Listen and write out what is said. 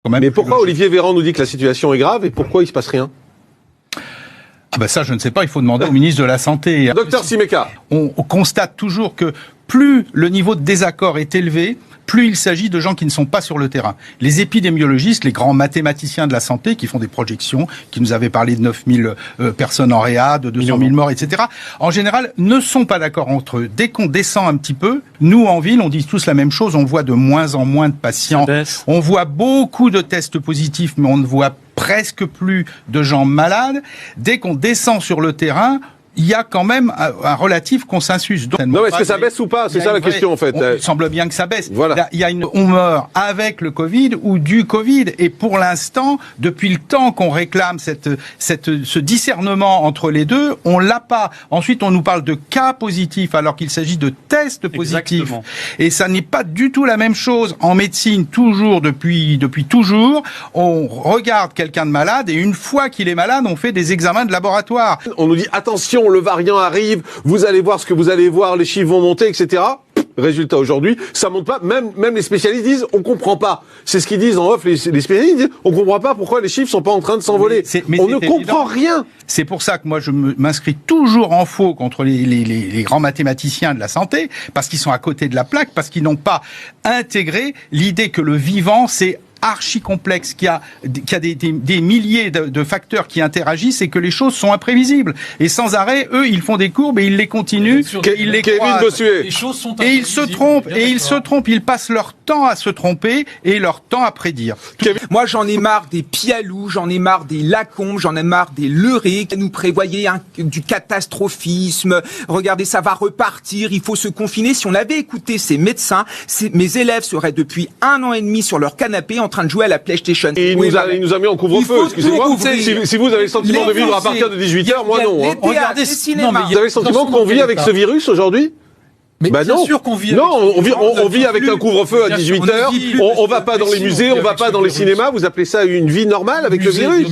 Mais pourquoi Olivier Véran nous dit que la situation est grave et pourquoi il se passe rien ? Ah ben ça, je ne sais pas, il faut demander au ministre de la Santé. Docteur Simeka. On constate toujours que plus le niveau de désaccord est élevé, plus il s'agit de gens qui ne sont pas sur le terrain. Les épidémiologistes, les grands mathématiciens de la santé qui font des projections, qui nous avaient parlé de 9000 personnes en réa, de 200 000 morts, etc., en général, ne sont pas d'accord entre eux. Dès qu'on descend un petit peu, nous, en ville, on dit tous la même chose, on voit de moins en moins de patients. On voit beaucoup de tests positifs, mais on ne voit presque plus de gens malades. Dès qu'on descend sur le terrain, il y a quand même un relatif consensus. Donc, non, est-ce que ça baisse ou pas ? C'est ça la question, en fait. Il semble bien que ça baisse. Voilà. On meurt avec le Covid ou du Covid. Et pour l'instant, depuis le temps qu'on réclame ce discernement entre les deux, on l'a pas. Ensuite, on nous parle de cas positifs alors qu'il s'agit de tests positifs. Exactement. Et ça n'est pas du tout la même chose. En médecine, toujours, depuis toujours, on regarde quelqu'un de malade et une fois qu'il est malade, on fait des examens de laboratoire. On nous dit, attention, le variant arrive, vous allez voir ce que vous allez voir, les chiffres vont monter, etc. Résultat, aujourd'hui, ça monte pas. Même les spécialistes disent, on comprend pas. C'est ce qu'ils disent en off, les spécialistes disent, on comprend pas pourquoi les chiffres sont pas en train de s'envoler. On ne comprend rien. C'est pour ça que moi, je m'inscris toujours en faux contre les grands mathématiciens de la santé, parce qu'ils sont à côté de la plaque, parce qu'ils n'ont pas intégré l'idée que le vivant, c'est archi complexe, qu'il y a des milliers de facteurs qui interagissent et que les choses sont imprévisibles. Et sans arrêt, eux, ils font des courbes et ils les continuent, ils les croisent. Les choses sont et ils se trompent, ils passent leur temps à se tromper et leur temps à prédire. Moi, j'en ai marre des Pialou, j'en ai marre des Lacombe, j'en ai marre des Leuré. Nous prévoyez du catastrophisme. Regardez, ça va repartir, il faut se confiner. Si on avait écouté ces médecins, mes élèves seraient depuis 1 an et demi sur leur canapé en train de jouer à la PlayStation. Et il nous a mis en couvre-feu, excusez-moi. Si vous avez le sentiment de vivre à partir de 18h, moi non. Regardez, cinéma. Vous avez le sentiment qu'on vit avec ce virus aujourd'hui ? Mais bien non. sûr qu'on vit. Non, on vit avec un couvre-feu à 18h. On va pas dans les musées, on va pas dans les cinémas. Vous appelez ça une vie normale avec le virus ?